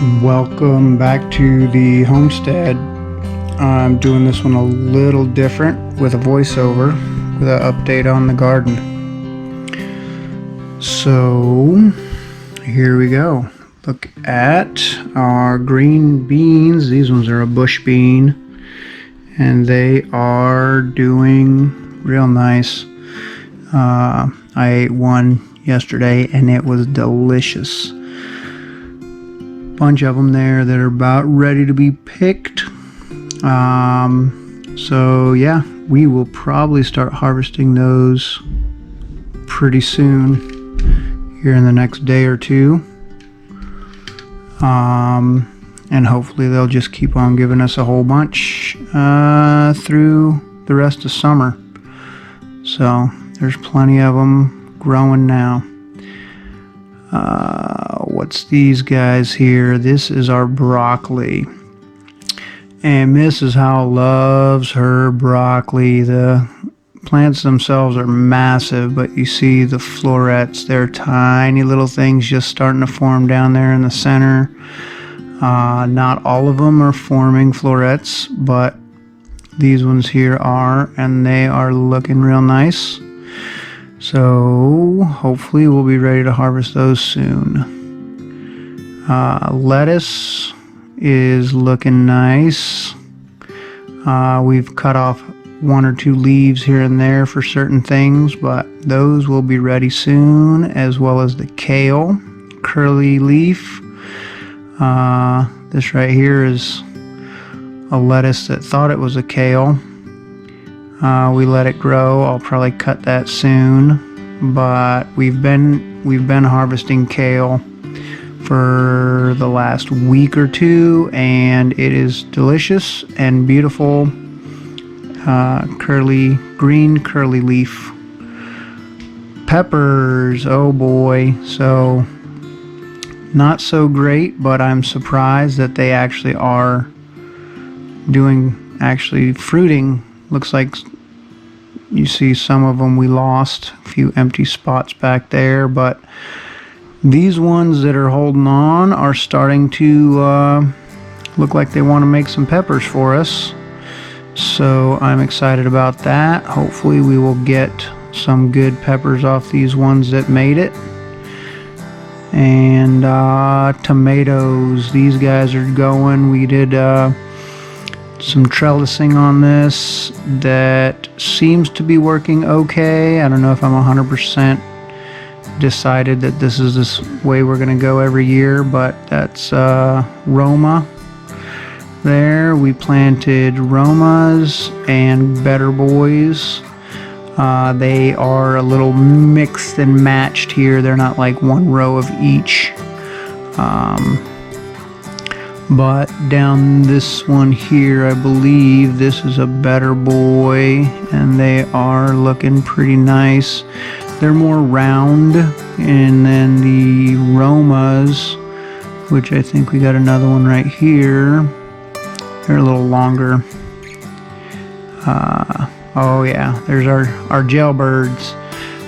Welcome back to the homestead. I'm doing this one a little different with a voiceover with an update on the garden. So here we go. Look at our green beans. These ones are a bush bean and they are doing real nice. I ate one yesterday and it was delicious. Bunch of them there that are about ready to be picked. So yeah, we will probably start harvesting those pretty soon here in the next day or two. And hopefully they'll just keep on giving us a whole bunch through the rest of summer. So there's plenty of them growing now. What's these guys here? This is our broccoli. And Mrs. Howell loves her broccoli. The plants themselves are massive, but you see the florets. They're tiny little things just starting to form down there in the center. Not all of them are forming florets, but these ones here are, and they are looking real nice. So hopefully we'll be ready to harvest those soon. Lettuce is looking nice. We've cut off one or two leaves here and there for certain things, but those will be ready soon, as well as the kale, curly leaf. This right here is a lettuce that thought it was a kale. We let it grow. I'll probably cut that soon, but we've been harvesting kale for the last week or two, and it is delicious and beautiful. Green curly leaf. Peppers, oh boy. So not so great, but I'm surprised that they actually are fruiting. Looks like you see some of them we lost, a few empty spots back there, but these ones that are holding on are starting to look like they want to make some peppers for us. So I'm excited about that. Hopefully we will get some good peppers off these ones that made it. And tomatoes, these guys are going. We did some trellising on this that seems to be working okay. I don't know if I'm 100% decided that this is this way we're going to go every year, but that's Roma. There we planted Romas and Better Boys. They are a little mixed and matched here. They're not like one row of each. But down this one here, I believe this is a Better Boy, and they are looking pretty nice. They're more round, and then the Romas, which I think we got another one right here, they're a little longer. Oh yeah, there's our jailbirds.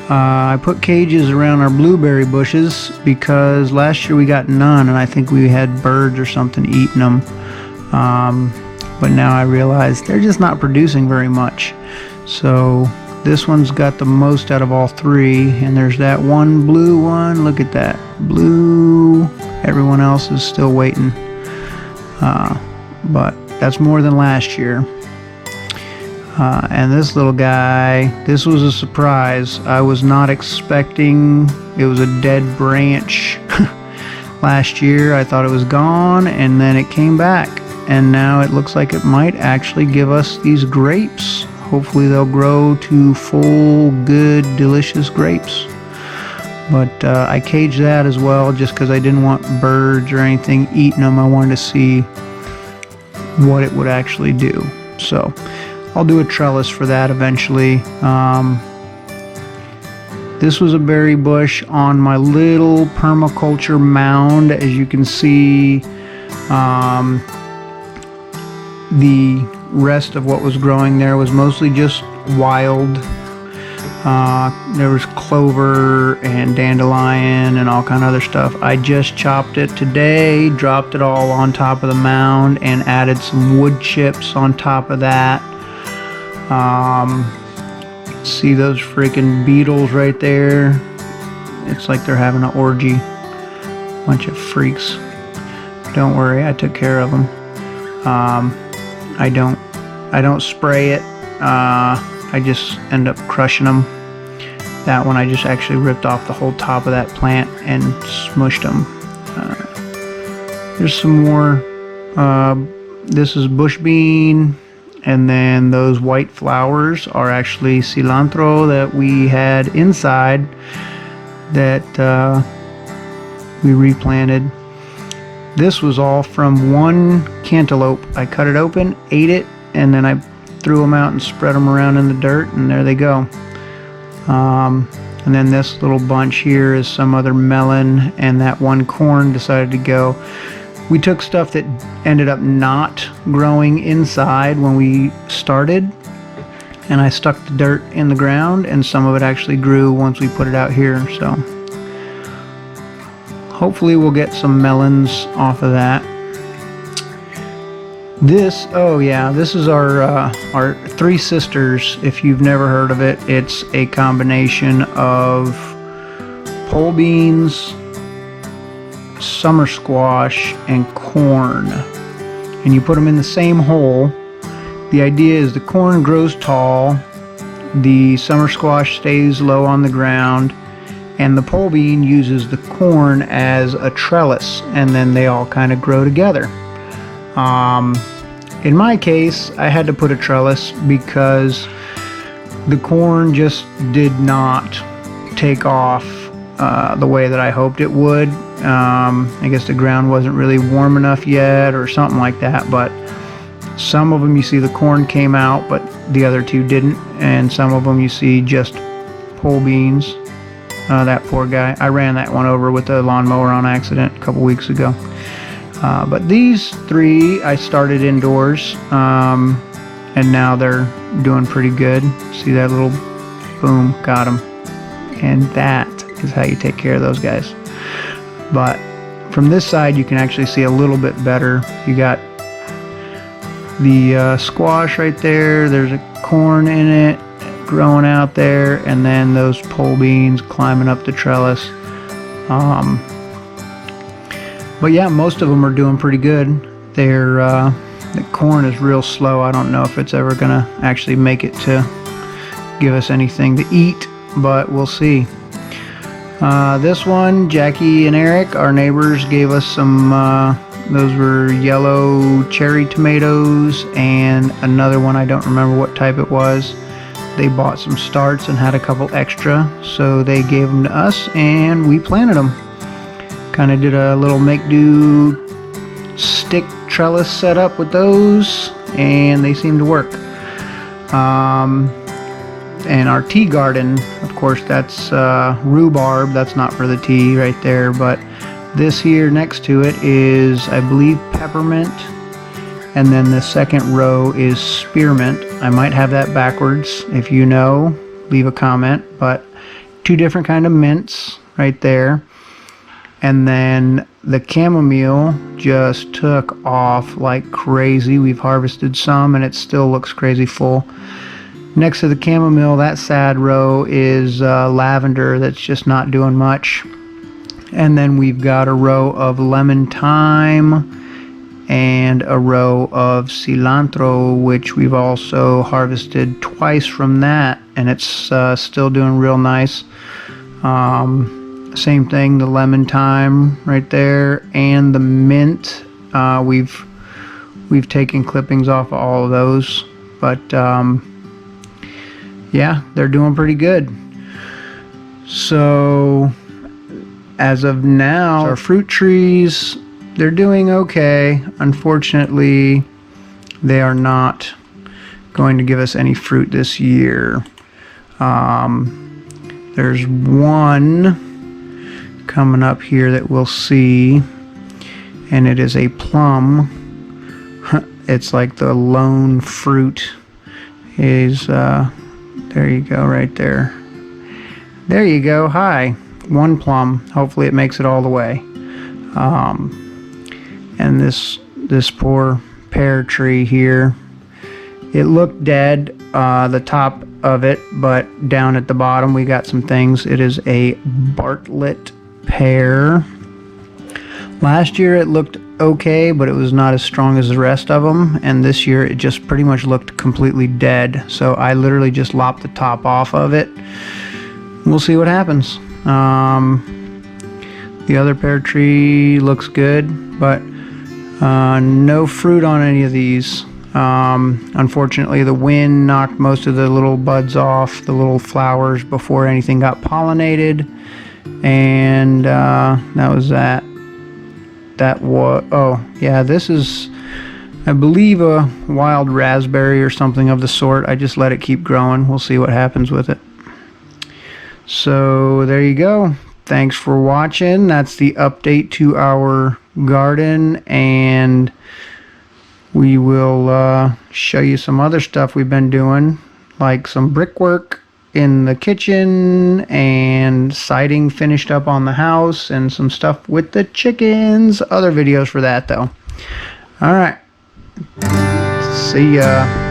I put cages around our blueberry bushes because last year we got none, and I think we had birds or something eating them. But now I realize they're just not producing very much. So this one's got the most out of all three, and there's that one blue one. Look at that blue. Everyone else is still waiting. But that's more than last year. And this little guy, this was a surprise. I was not expecting. It was a dead branch last year. I thought it was gone, and then it came back, and now it looks like it might actually give us these grapes. Hopefully they'll grow to full, good, delicious grapes. But I caged that as well just because I didn't want birds or anything eating them. I wanted to see what it would actually do. So I'll do a trellis for that eventually. This was a berry bush on my little permaculture mound. As you can see, the rest of what was growing there was mostly just wild There was clover and dandelion and all kind of other stuff. I just chopped it today, dropped it all on top of the mound, and added some wood chips on top of that. See those freaking beetles right there? It's like they're having an orgy. Bunch of freaks. Don't worry, I took care of them. I don't spray it. I just end up crushing them. That one I just actually ripped off the whole top of that plant and smushed them. There's some more. This is bush bean, and then those white flowers are actually cilantro that we had inside that we replanted. This was all from one cantaloupe. I cut it open, ate it, and then I threw them out and spread them around in the dirt, and there they go. And then this little bunch here is some other melon, and that one corn decided to go. We took stuff that ended up not growing inside when we started, and I stuck the dirt in the ground, and some of it actually grew once we put it out here. So hopefully we'll get some melons off of that. This is our Three Sisters. If you've never heard of it, it's a combination of pole beans, summer squash, and corn. And you put them in the same hole. The idea is the corn grows tall, the summer squash stays low on the ground, and the pole bean uses the corn as a trellis, and then they all kind of grow together. In my case, I had to put a trellis because the corn just did not take off the way that I hoped it would. I guess the ground wasn't really warm enough yet or something like that, but some of them you see the corn came out, but the other two didn't, and some of them you see just pole beans. That poor guy. I ran that one over with the lawnmower on accident a couple weeks ago. But these three I started indoors, and now they're doing pretty good. See that little boom, got them. And that is how you take care of those guys. But from this side you can actually see a little bit better. You got the squash right there, there's a corn in it growing out there, and then those pole beans climbing up the trellis. But yeah, most of them are doing pretty good. The corn is real slow. I don't know if it's ever gonna actually make it to give us anything to eat, but we'll see. This one, Jackie and Eric, our neighbors, gave us some, those were yellow cherry tomatoes, and another one, I don't remember what type it was. They bought some starts and had a couple extra, so they gave them to us, and we planted them. Kind of did a little make-do stick trellis setup with those, and they seem to work. And our tea garden, of course, that's rhubarb. That's not for the tea right there, but this here next to it is, I believe, peppermint, and then the second row is spearmint. I might have that backwards. If you know, leave a comment. But two different kind of mints right there. And then the chamomile just took off like crazy. We've harvested some and it still looks crazy full. Next to the chamomile, that sad row is lavender that's just not doing much. And then we've got a row of lemon thyme and a row of cilantro, which we've also harvested twice from that, and it's still doing real nice. Same thing, the lemon thyme right there, and the mint. We've taken clippings off of all of those, but yeah, they're doing pretty good. So as of now, our fruit trees, they're doing okay. Unfortunately, they are not going to give us any fruit this year. There's one coming up here that we'll see, and it is a plum. It's like the lone fruit. Is There you go, right there. There you go. Hi. One plum. Hopefully it makes it all the way. And this poor pear tree here, it looked dead, the top of it, but down at the bottom we got some things. It is a Bartlett Pear. Last year it looked okay, but it was not as strong as the rest of them, and this year it just pretty much looked completely dead. So I literally just lopped the top off of it. We'll see what happens. The other pear tree looks good, but no fruit on any of these. Unfortunately, the wind knocked most of the little buds off, the little flowers, before anything got pollinated, and that was that. That was, oh yeah, this is, I believe, a wild raspberry or something of the sort. I just let it keep growing. We'll see what happens with it. So there you go. Thanks for watching. That's the update to our garden, and we will show you some other stuff we've been doing, like some brickwork in the kitchen and siding finished up on the house and some stuff with the chickens. Other videos for that though. All right. See ya.